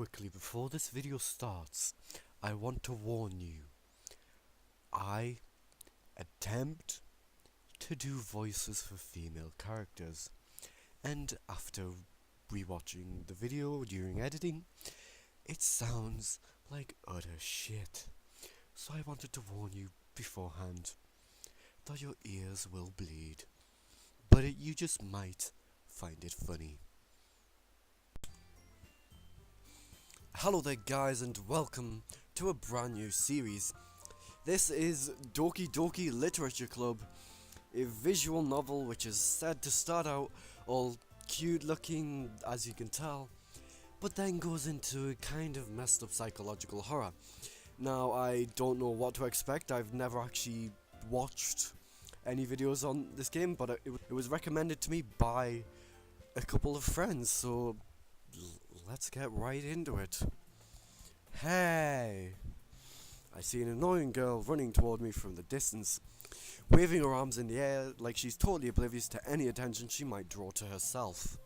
quickly, before this video starts, I want to warn you. I attempt to do voices for female characters, and after rewatching the video during editing, it sounds like utter shit. So I wanted to warn you beforehand that your ears will bleed, but you just might find it funny. Hello there guys, and welcome to a brand new series. This is Doki Doki Literature Club, a visual novel which is said to start out all cute looking, as you can tell, but then goes into a kind of messed up psychological horror. Now, I don't know what to expect. I've never actually watched any videos on this game, but it was recommended to me by a couple of friends, so let's get right into it. Hey! I see an annoying girl running toward me from the distance, waving her arms in the air like she's totally oblivious to any attention she might draw to herself.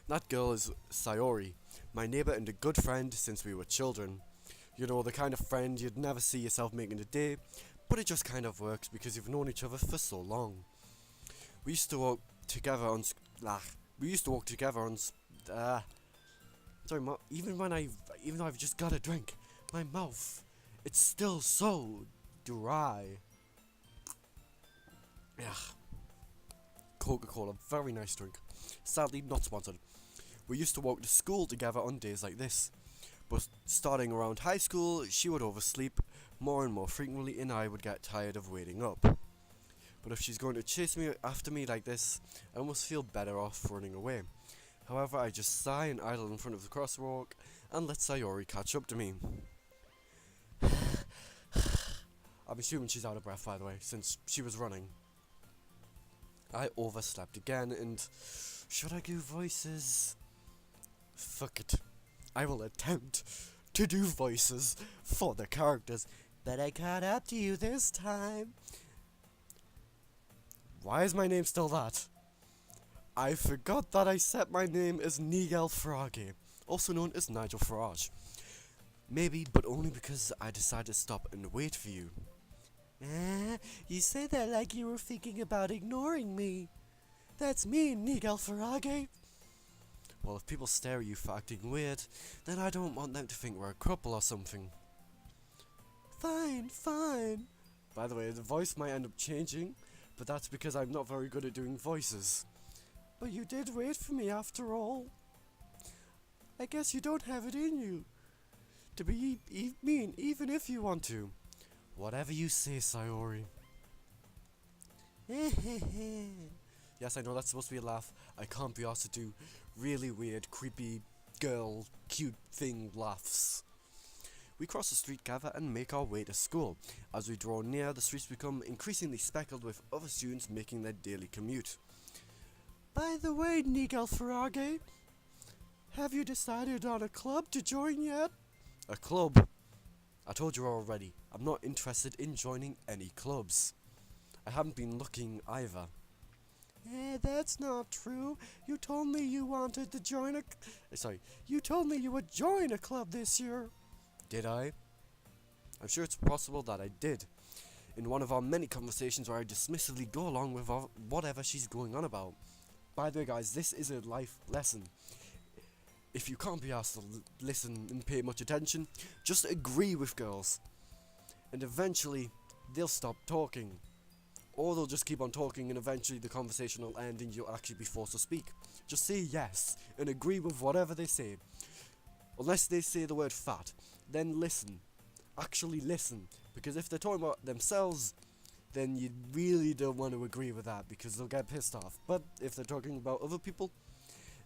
That girl is Sayori, my neighbour and a good friend since we were children. You know, the kind of friend you'd never see yourself making a day, but it just kind of works because you've known each other for so long. We used to walk together on even though I've just got a drink, my mouth, it's still so dry. Ugh. Coca-Cola, very nice drink. Sadly, not sponsored. We used to walk to school together on days like this, but starting around high school, she would oversleep more and more frequently, and I would get tired of waiting up. But if she's going to chase me after me like this, I almost feel better off running away. However, I just sigh and idle in front of the crosswalk and let Sayori catch up to me. I'm assuming she's out of breath, by the way, since she was running. I overslept again, and should I do voices? Fuck it. I will attempt to do voices for the characters, but I caught up to you this time. Why is my name still that? I forgot that I set my name as Nigel Farage, also known as Nigel Farage. Maybe, but only because I decided to stop and wait for you. You say that like you were thinking about ignoring me. That's me, Nigel Farage. Well, if people stare at you for acting weird, then I don't want them to think we're a couple or something. Fine, fine. By the way, the voice might end up changing, but that's because I'm not very good at doing voices. But you did wait for me after all. I guess you don't have it in you to be mean, even if you want to. Whatever you say, Sayori. Yes, I know that's supposed to be a laugh. I can't be asked to do really weird, creepy, girl, cute thing laughs. We cross the street together and make our way to school. As we draw near, the streets become increasingly speckled with other students making their daily commute. By the way, Nigel Farage, have you decided on a club to join yet? A club? I told you already, I'm not interested in joining any clubs. I haven't been looking either. That's not true. You told me you wanted to join you told me you would join a club this year. Did I? I'm sure it's possible that I did. In one of our many conversations where I dismissively go along with whatever she's going on about. By the way guys, this is a life lesson. If you can't be asked to listen and pay much attention, just agree with girls. And eventually, they'll stop talking. Or they'll just keep on talking and eventually the conversation will end and you'll actually be forced to speak. Just say yes and agree with whatever they say. Unless they say the word fat, then listen. Actually listen. Because if they're talking about themselves, then you really don't want to agree with that because they'll get pissed off. But if they're talking about other people,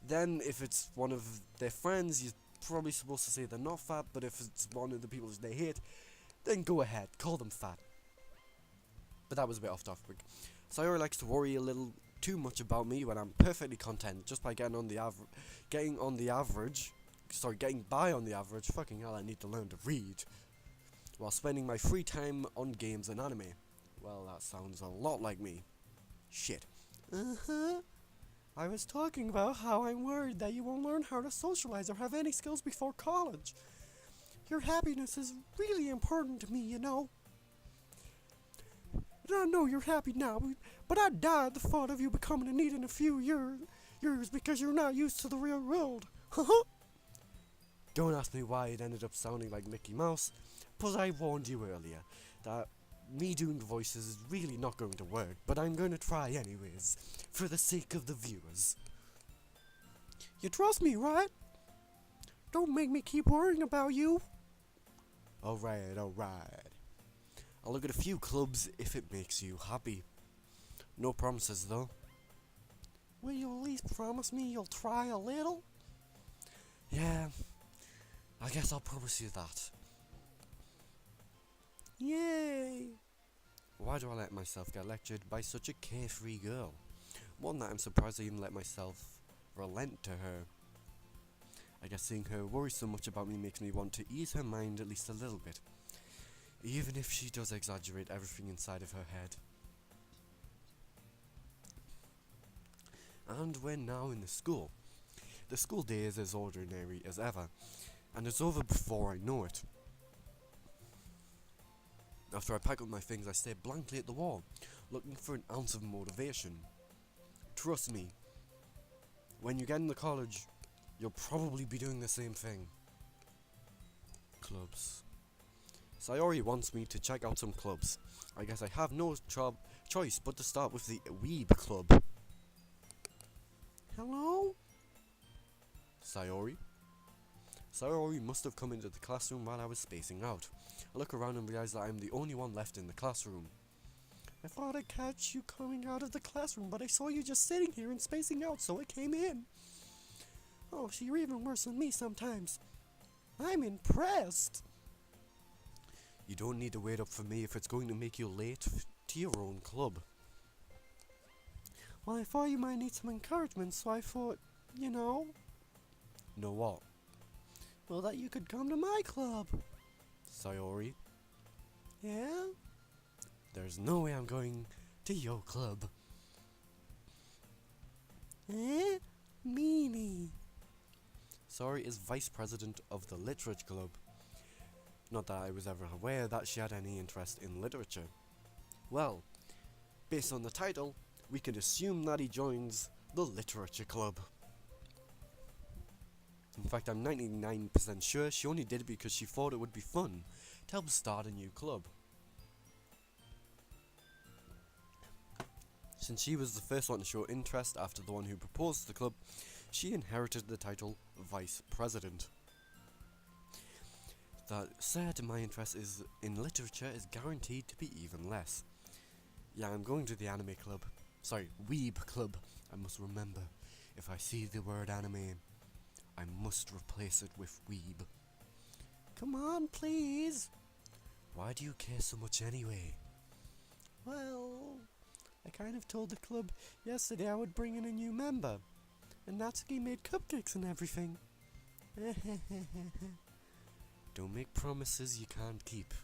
then if it's one of their friends, you're probably supposed to say they're not fat, but if it's one of the people they hate, then go ahead, call them fat. But that was a bit off topic. Sayori likes to worry a little too much about me when I'm perfectly content just by getting by on the average, fucking hell, I need to learn to read, while spending my free time on games and anime. Well, that sounds a lot like me. Shit. I was talking about how I'm worried that you won't learn how to socialize or have any skills before college. Your happiness is really important to me, you know. And I know you're happy now, but I die at the thought of you becoming a need in a few years because you're not used to the real world. Don't ask me why it ended up sounding like Mickey Mouse, but I warned you earlier that me doing voices is really not going to work, but I'm going to try anyways, for the sake of the viewers. You trust me, right? Don't make me keep worrying about you. Alright. I'll look at a few clubs if it makes you happy. No promises though. Will you at least promise me you'll try a little? Yeah, I guess I'll promise you that. Yay! Why do I let myself get lectured by such a carefree girl? More than that, I'm surprised I even let myself relent to her. I guess seeing her worry so much about me makes me want to ease her mind at least a little bit. Even if she does exaggerate everything inside of her head. And we're now in the school. The school day is as ordinary as ever, and it's over before I know it. After I pack up my things, I stare blankly at the wall, looking for an ounce of motivation. Trust me, when you get into college, you'll probably be doing the same thing. Clubs. Sayori wants me to check out some clubs. I guess I have no choice but to start with the Weeb Club. Hello? Sayori? Sayori must have come into the classroom while I was spacing out. I look around and realize that I'm the only one left in the classroom. I thought I'd catch you coming out of the classroom, but I saw you just sitting here and spacing out, so I came in. Oh, so you're even worse than me sometimes. I'm impressed. You don't need to wait up for me if it's going to make you late to your own club. Well, I thought you might need some encouragement, so I thought, you know. Know what? Well, that you could come to my club. Sayori? Yeah? There's no way I'm going to your club. Eh? Meanie. Sayori is vice president of the Literature Club. Not that I was ever aware that she had any interest in literature. Well, based on the title, we can assume that he joins the Literature Club. In fact, I'm 99% sure she only did it because she thought it would be fun to help start a new club. Since she was the first one to show interest after the one who proposed the club, she inherited the title Vice President. That said, my interest in literature is guaranteed to be even less. Yeah, I'm going to the anime club. Sorry, Weeb Club. I must remember, if I see the word anime, I must replace it with weeb. Come on, please. Why do you care so much anyway? Well, I kind of told the club yesterday I would bring in a new member, and Natsuki made cupcakes and everything. Don't make promises you can't keep.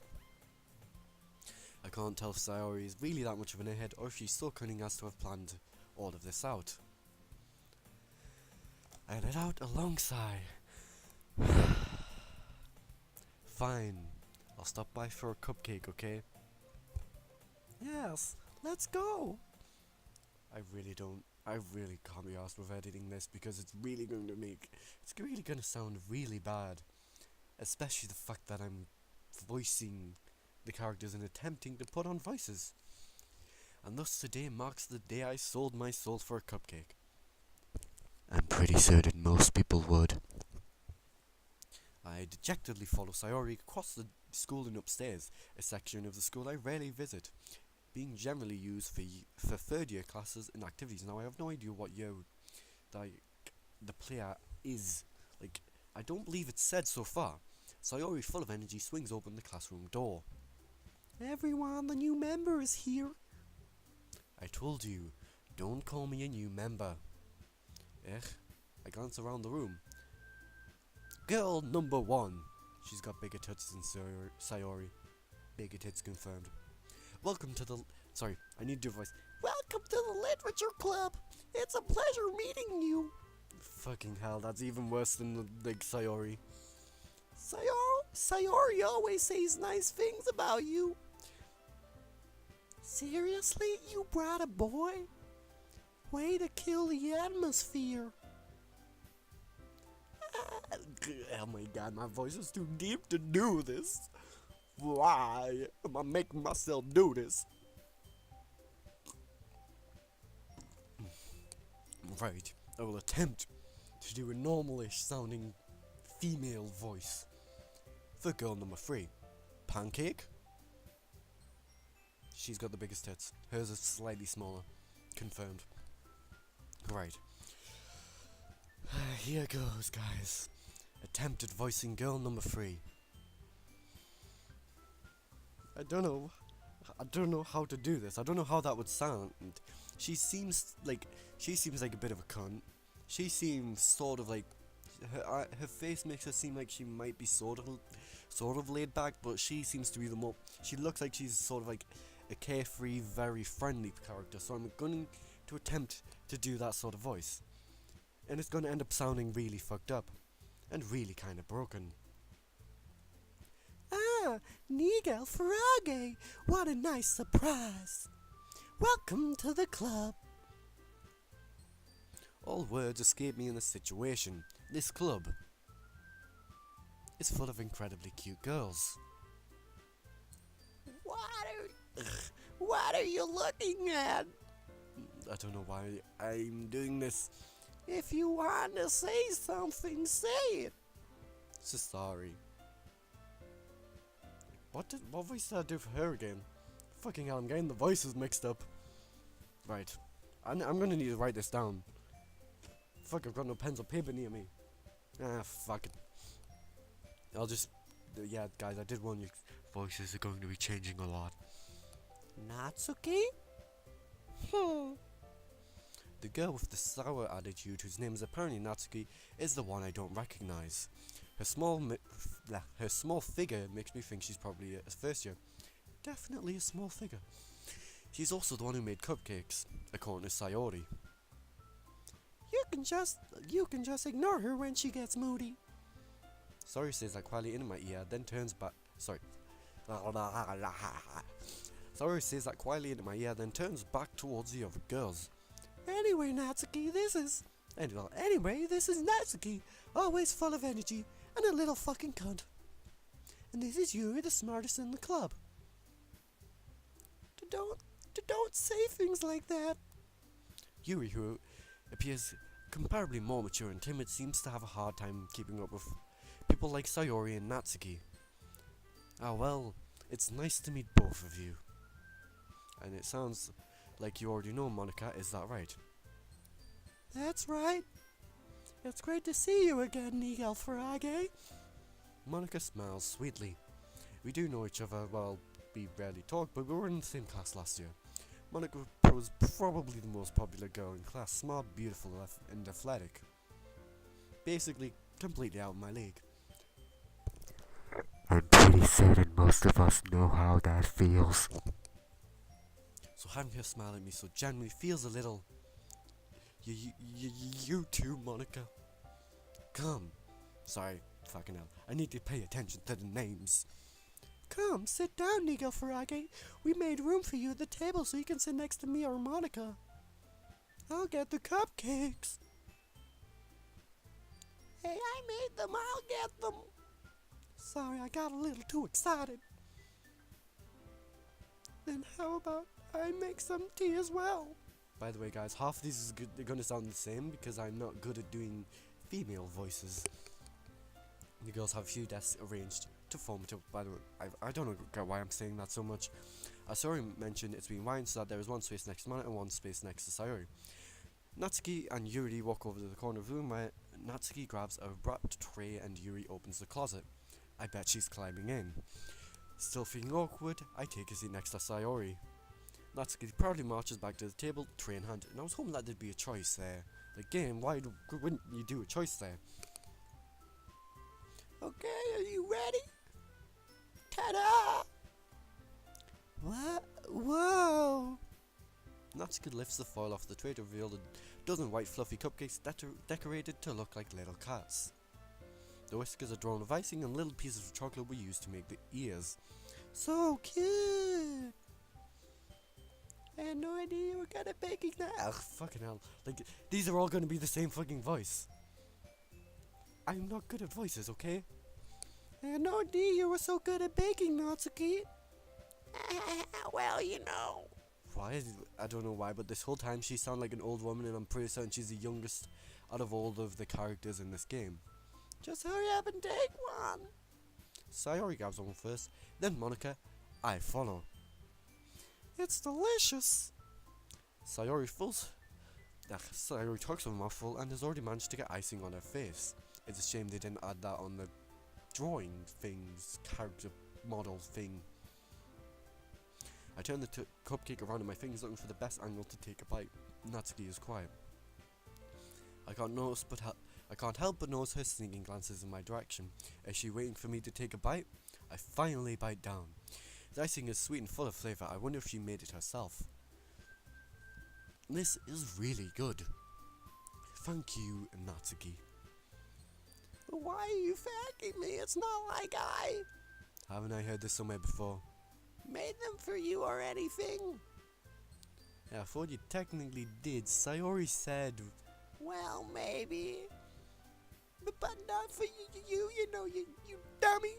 I can't tell if Sayori is really that much of an airhead or if she's so cunning as to have planned all of this out. I let out a long sigh. Fine, I'll stop by for a cupcake, okay? Yes, let's go! I really can't be arsed with editing this because it's really going to sound really bad. Especially the fact that I'm voicing the characters and attempting to put on voices. And thus today marks the day I sold my soul for a cupcake. I'm pretty certain most people would. I dejectedly follow Sayori across the school and upstairs, a section of the school I rarely visit, being generally used for third year classes and activities. Now I have no idea what year the player is. I don't believe it's said so far. Sayori, full of energy, swings open the classroom door. Everyone, the new member is here. I told you, don't call me a new member. I glance around the room. Girl number 1. She's got bigger tits than Sayori. Bigger tits confirmed. Welcome to the Sorry, I need to do a voice. Welcome to the Literature Club. It's a pleasure meeting you. Fucking hell, that's even worse than the Sayori. Sayori always says nice things about you. Seriously? You brought a boy? Way to kill the atmosphere. Oh my god, my voice is too deep to do this. Why am I making myself do this? Right, I will attempt to do a normalish sounding female voice. For girl number 3, Pancake. She's got the biggest tits. Hers is slightly smaller. Confirmed. Right. Here goes, guys. Attempted voicing girl number 3. I don't know how to do this. I don't know how that would sound. She seems like a bit of a cunt. She seems sort of like her face makes her seem like she might be sort of laid back, but she seems to be the more. She looks like she's sort of like a carefree, very friendly character. So I'm going to attempt to do that sort of voice, and it's going to end up sounding really fucked up and really kind of broken. Ah, Nigel Farage, what a nice surprise. Welcome to the club. All words escape me in this situation. This club is full of incredibly cute girls. What are you looking at? I don't know why I'm doing this. If you want to say something, say it. So sorry. What voice did I do for her again? Fucking hell, I'm getting the voices mixed up. Right. I'm gonna need to write this down. Fuck, I've got no pens or paper near me. Ah, fuck it. I'll just... yeah, guys, I did warn you. Voices are going to be changing a lot. Natsuki? The girl with the sour attitude, whose name is apparently Natsuki, is the one I don't recognize. Her small figure makes me think she's probably a first year. Definitely a small figure. She's also the one who made cupcakes, according to Sayori. You can just ignore her when she gets moody. Sayori says that quietly into my ear, then turns back. Sayori says that quietly into my ear, then turns back towards the other girls. Anyway, this is Natsuki, always full of energy and a little fucking cunt. And this is Yuri, the smartest in the club. Don't say things like that. Yuri, who appears comparably more mature and timid, seems to have a hard time keeping up with people like Sayori and Natsuki. Ah well, it's nice to meet both of you. And it sounds like you already know Monica, is that right? That's right. It's great to see you again, Nigel Farage. Monica smiles sweetly. We do know each other, well, we rarely talk, but we were in the same class last year. Monica was probably the most popular girl in class, smart, beautiful, and athletic. Basically, completely out of my league. I'm pretty certain most of us know how that feels. So having her smile at me so genuinely feels a little... You too, Monica. Come. Sorry, fucking hell. I need to pay attention to the names. Come, sit down, Nigel Farage. We made room for you at the table so you can sit next to me or Monica. I'll get the cupcakes. Hey, I made them. I'll get them. Sorry, I got a little too excited. Then how about I make some tea as well? By the way, guys, half of these are going to sound the same because I'm not good at doing female voices. The girls have a few desks arranged to form it up. By the way, I don't know why I'm saying that so much. As Sayori mentioned, it's been wine so that there is one space next to Mana and one space next to Sayori. Natsuki and Yuri walk over to the corner of the room where Natsuki grabs a wrapped tray and Yuri opens the closet. I bet she's climbing in. Still feeling awkward, I take a seat next to Sayori. Natsuki proudly marches back to the table, tray in hand, and I was hoping that there'd be a choice there. Like, game, why wouldn't you do a choice there? Okay, are you ready? Ta-da! Whoa! Natsuki lifts the foil off the tray to reveal a dozen white fluffy cupcakes decorated to look like little cats. The whiskers are drawn with icing and little pieces of chocolate were used to make the ears. So cute! I had no idea you were good at baking that. Ugh, fucking hell. Like, these are all gonna be the same fucking voice. I'm not good at voices, okay? I had no idea you were so good at baking, Natsuki. Well, you know. Why? I don't know why, but this whole time she sounds like an old woman, and I'm pretty certain she's the youngest out of all of the characters in this game. Just hurry up and take one. Sayori grabs one first, then Monica. I follow. It's delicious. Sayori talks with a mouthful and has already managed to get icing on her face. It's a shame they didn't add that on the drawing things, character model thing. I turn the cupcake around in my fingers looking for the best angle to take a bite. Natsuki is quiet. I can't help but notice her sneaking glances in my direction. Is she waiting for me to take a bite? I finally bite down. The icing is sweet and full of flavour. I wonder if she made it herself. This is really good. Thank you, Natsuki. Why are you thanking me? It's not like I... Haven't I heard this somewhere before? Made them for you or anything? Yeah, I thought you technically did. Sayori said... Well, maybe. But not for you know, you dummy.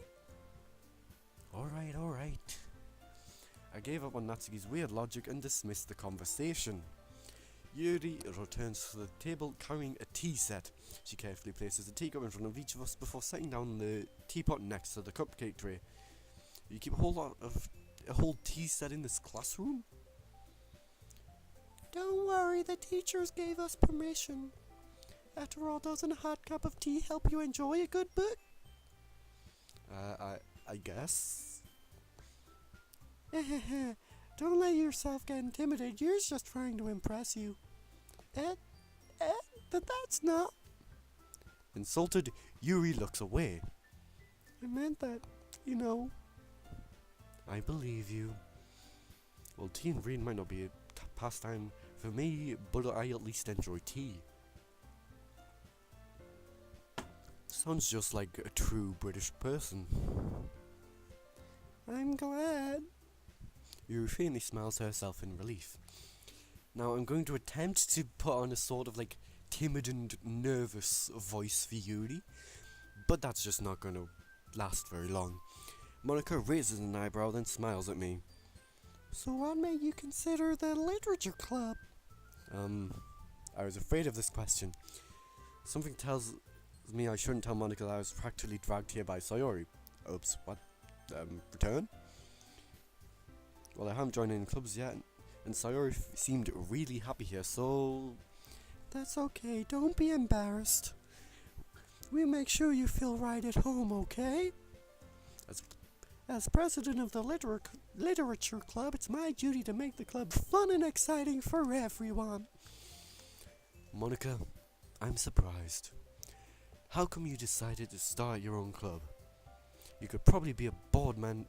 Alright. I gave up on Natsuki's weird logic and dismissed the conversation. Yuri returns to the table carrying a tea set. She carefully places a teacup in front of each of us before setting down the teapot next to the cupcake tray. You keep a whole tea set in this classroom? Don't worry, the teachers gave us permission. After all, doesn't a hot cup of tea help you enjoy a good book? I guess. Don't let yourself get intimidated. You're just trying to impress you. That's not. Insulted, Yuri looks away. I meant that, you know. I believe you. Well, tea and reading might not be a pastime for me, but I at least enjoy tea. Sounds just like a true British person. I'm glad. Yuri faintly smiles to herself in relief. Now I'm going to attempt to put on a sort of like timid and nervous voice for Yuri, but that's just not going to last very long. Monica raises an eyebrow, then smiles at me. So what made you consider the literature club? I was afraid of this question. Something tells me I shouldn't tell Monica that I was practically dragged here by Sayori. Oops, what? Return? Well, I haven't joined any clubs yet, and Sayori seemed really happy here, so... That's okay, don't be embarrassed. We'll make sure you feel right at home, okay? As president of the literature club, it's my duty to make the club fun and exciting for everyone. Monica, I'm surprised. How come you decided to start your own club? You could probably be a board member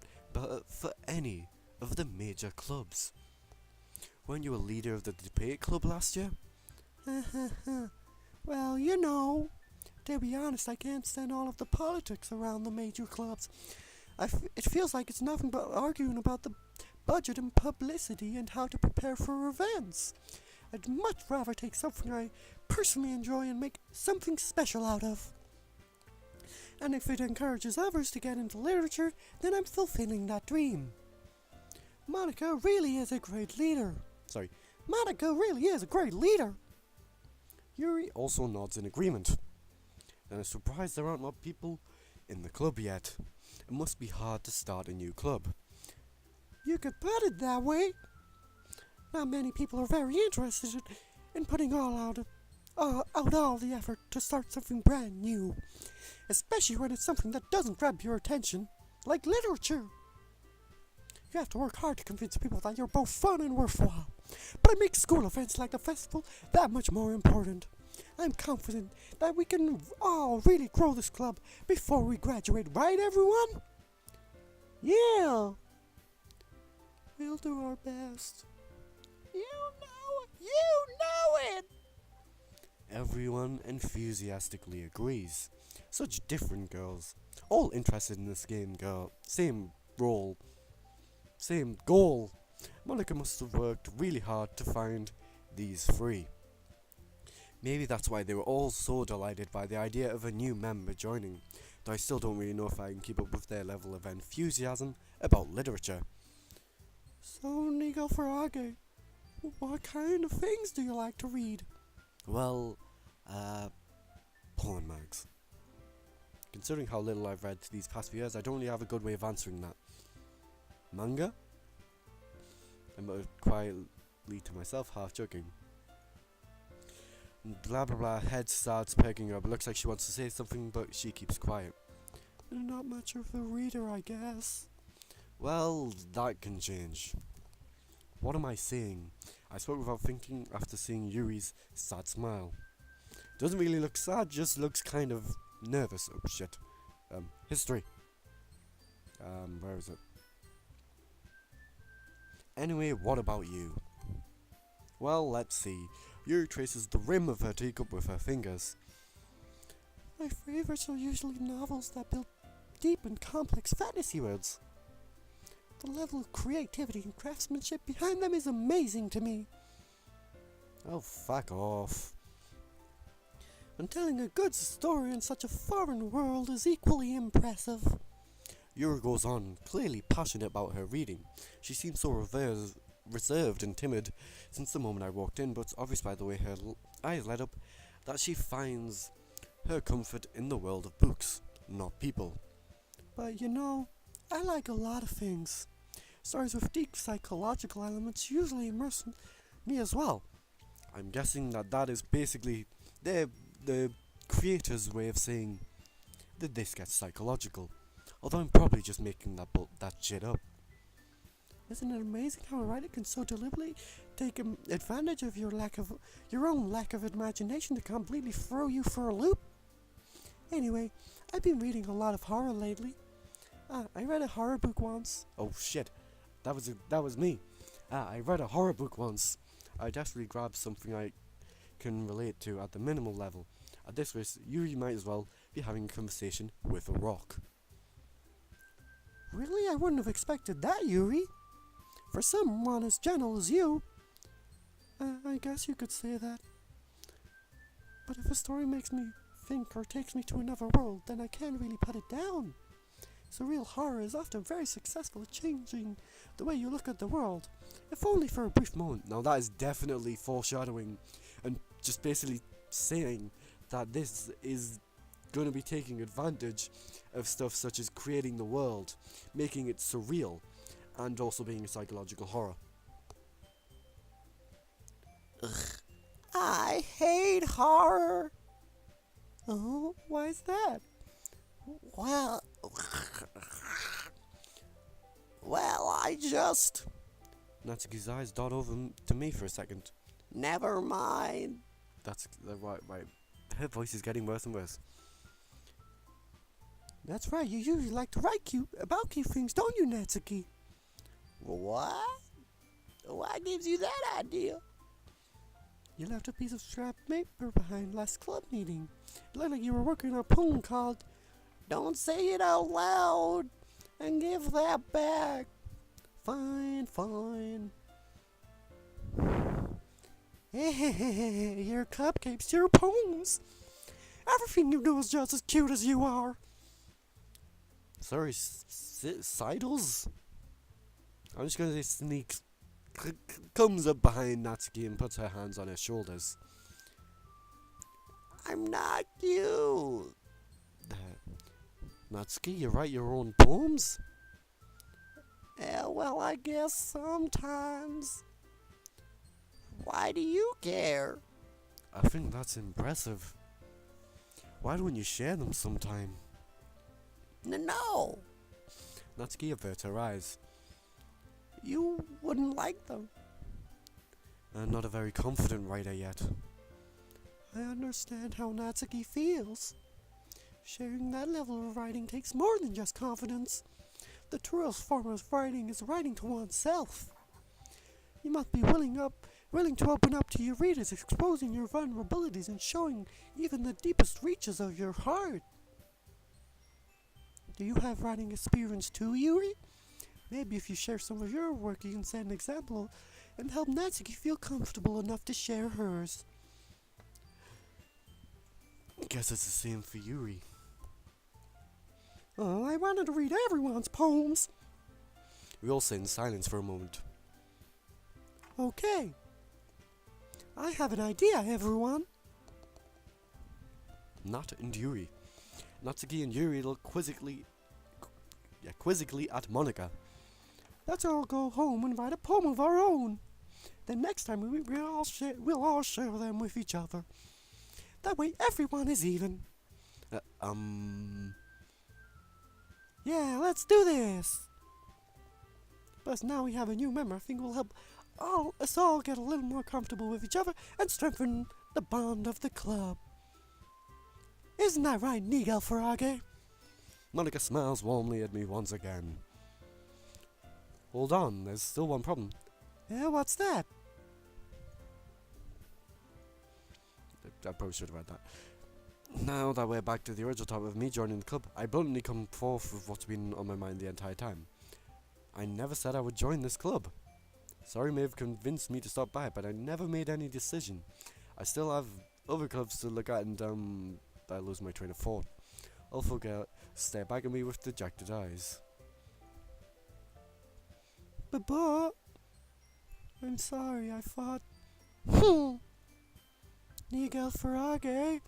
for any of the major clubs. Weren't you a leader of the debate club last year? Well, you know, to be honest, I can't stand all of the politics around the major clubs. It feels like it's nothing but arguing about the budget and publicity and how to prepare for events. I'd much rather take something I personally enjoy and make something special out of. And if it encourages others to get into literature, then I'm fulfilling that dream. Monica really is a great leader. Yuri also nods in agreement. And I'm surprised there aren't more people in the club yet. It must be hard to start a new club. You could put it that way. Not many people are very interested in putting all the effort to start something brand new. Especially when it's something that doesn't grab your attention, like literature. You have to work hard to convince people that you're both fun and worthwhile. But it makes school events like the festival that much more important. I'm confident that we can all really grow this club before we graduate, right everyone? Yeah! We'll do our best. You know it! Everyone enthusiastically agrees. Such different girls, all interested in this game, girl. Same role, same goal. Monica must have worked really hard to find these three. Maybe that's why they were all so delighted by the idea of a new member joining, though I still don't really know if I can keep up with their level of enthusiasm about literature. So, Nico Farage, what kind of things do you like to read? Well, porn mags. Considering how little I've read these past few years, I don't really have a good way of answering that. Manga? I muttered quietly to myself, half joking. Blah blah blah, head starts pegging up. Looks like she wants to say something, but she keeps quiet. Not much of a reader, I guess. Well, that can change. What am I saying? I spoke without thinking after seeing Yuri's sad smile. Doesn't really look sad, just looks kind of nervous. Oh shit. History. Where is it? Anyway, what about you? Well, let's see. Yuri traces the rim of her teacup with her fingers. My favourites are usually novels that build deep and complex fantasy worlds. The level of creativity and craftsmanship behind them is amazing to me. Oh, fuck off. And telling a good story in such a foreign world is equally impressive. Yuri goes on, clearly passionate about her reading. She seems so reserved and timid since the moment I walked in, but it's obvious by the way her eyes light up that she finds her comfort in the world of books, not people. But you know, I like a lot of things. Stories with deep psychological elements usually immerse me as well. I'm guessing that is basically the creator's way of saying that this gets psychological. Although I'm probably just making that shit up. Isn't it amazing how a writer can so deliberately take advantage of your own lack of imagination to completely throw you for a loop? Anyway, I've been reading a lot of horror lately. I read a horror book once. Oh shit, that was me. I read a horror book once. I desperately grabbed something I can relate to at the minimal level. At this risk, you might as well be having a conversation with a rock. Really? I wouldn't have expected that, Yuri. For someone as gentle as you. I guess you could say that. But if a story makes me think or takes me to another world, then I can't really put it down. Surreal horror is often very successful at changing the way you look at the world, if only for a brief moment. Now that is definitely foreshadowing and just basically saying that this is going to be taking advantage of stuff such as creating the world, making it surreal, and also being a psychological horror. Ugh. I hate horror. Oh, why is that? Well, I just... Natsuki's eyes dart over to me for a second. Never mind. That's right. Her voice is getting worse and worse. That's right, you usually like to write about cute things, don't you, Natsuki? What? What gives you that idea? You left a piece of scrap paper behind last club meeting. It looked like you were working on a poem called Don't Say It Out Loud and Give That Back. Fine. Your cupcakes, your poems. Everything you do is just as cute as you are. Sorry, Sidles? I'm just gonna say sneaks. Comes up behind Natsuki and puts her hands on her shoulders. I'm not cute. Natsuki, you write your own poems? Yeah, well, I guess sometimes. Why do you care? I think that's impressive. Why don't you share them sometime? No. Natsuki averts her eyes. You wouldn't like them. I'm not a very confident writer yet. I understand how Natsuki feels. Sharing that level of writing takes more than just confidence. The truest form of writing is writing to oneself. You must be willing to open up to your readers, exposing your vulnerabilities and showing even the deepest reaches of your heart. Do you have writing experience too, Yuri? Maybe if you share some of your work, you can set an example and help Natsuki feel comfortable enough to share hers. Guess it's the same for Yuri. Oh, I wanted to read everyone's poems. We all sit in silence for a moment. Okay. I have an idea, everyone. Nat and Yuri. Natsuki and Yuri look quizzically at Monica. Let's all go home and write a poem of our own. Then next time we'll all share them with each other. That way everyone is even. Yeah, let's do this. Plus now we have a new member. I think will help us all get a little more comfortable with each other and strengthen the bond of the club. Isn't that right, Nigel Farage? Monica smiles warmly at me once again. Hold on, there's still one problem. Yeah, what's that? I probably should have read that. Now that we're back to the original topic of me joining the club, I bluntly come forth with what's been on my mind the entire time. I never said I would join this club. Sorry may have convinced me to stop by, but I never made any decision. I still have other clubs to look at and I lose my train of thought. I'll forget, stare back at me with dejected eyes. But, I'm sorry, I thought... Nigel Farage?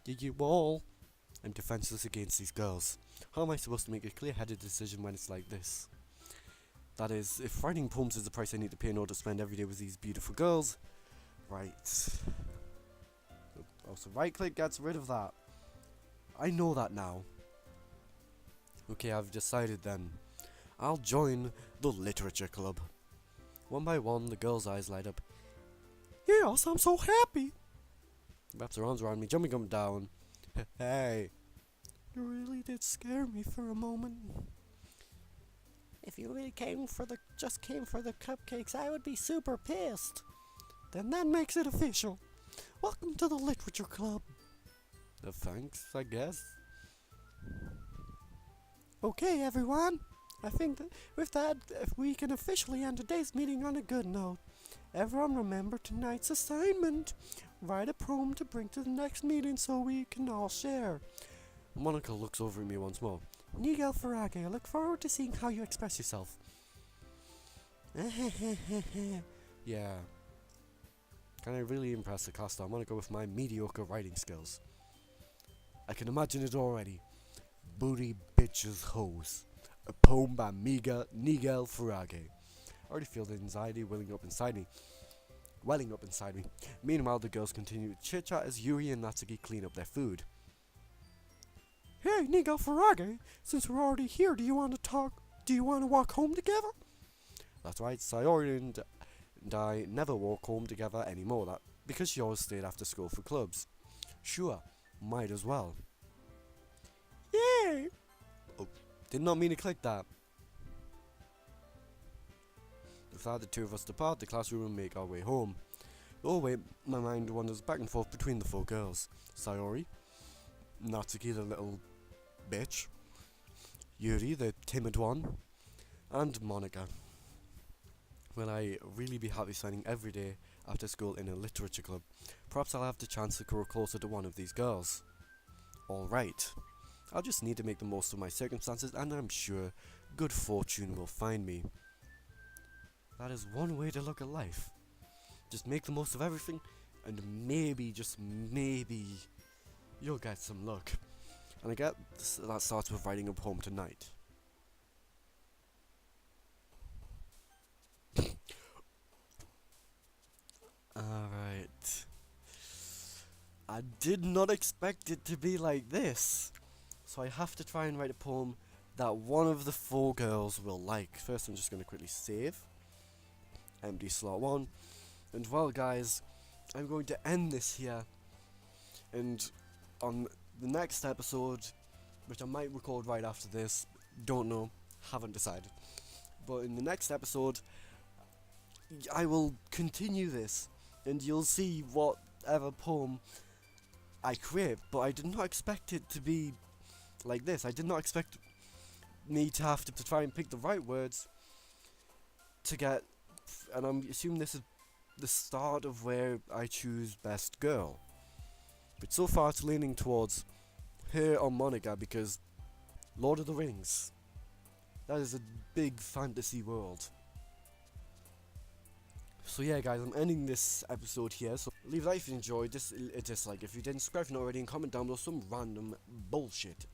You all. I'm defenseless against these girls. How am I supposed to make a clear-headed decision when it's like this? That is, if writing poems is the price I need to pay in order to spend every day with these beautiful girls, right. Also, right-click gets rid of that. I know that now. Okay, I've decided then. I'll join the literature club. One by one, the girls' eyes light up. Yes, I'm so happy. Wraps her arms around me, jumping up and down. Hey. You really did scare me for a moment. If you really just came for the cupcakes, I would be super pissed. Then that makes it official. Welcome to the literature club. Thanks, I guess. Okay, everyone. I think that with that, we can officially end today's meeting on a good note. Everyone remember tonight's assignment. Write a poem to bring to the next meeting so we can all share. Monica looks over at me once more. Nigel Farage, I look forward to seeing how you express yourself. Yeah. Can I really impress the class? I want to go with my mediocre writing skills. I can imagine it already. Booty bitches hoes. A poem by Nigel Farage. I already feel the anxiety welling up inside me. Meanwhile, the girls continue to chit-chat as Yuri and Natsuki clean up their food. Hey, Nigel Farage, since we're already here, do you want to talk? Do you want to walk home together? That's right, Sayori and I never walk home together anymore, because she always stayed after school for clubs. Sure, might as well. Yay! Oh, did not mean to click that. With that, the two of us depart the classroom and make our way home. The whole way, my mind wanders back and forth between the four girls. Sayori, Natsuki the little bitch, Yuri the timid one, and Monica. Will I really be happy spending every day after school in a literature club? Perhaps I'll have the chance to grow closer to one of these girls. Alright, I'll just need to make the most of my circumstances, and I'm sure good fortune will find me. That is one way to look at life. Just make the most of everything, and maybe, just maybe, you'll get some luck. And I get that starts with writing a poem tonight. Alright. I did not expect it to be like this. So I have to try and write a poem that one of the four girls will like. First I'm just going to quickly save. Empty slot 1. And well guys, I'm going to end this here. And on the next episode, which I might record right after this, Don't know. Haven't decided. But in the next episode, I will continue this, and you'll see whatever poem I create. But I did not expect it to be like this. I did not expect me to have to try and pick the right words to get, and I'm assuming this is the start of where I choose best girl. But so far it's leaning towards her or Monica because Lord of the Rings. That is a big fantasy world. So yeah guys, I'm ending this episode here, so leave a like if you enjoyed this, a dislike if you didn't, subscribe if not already, and comment down below some random bullshit.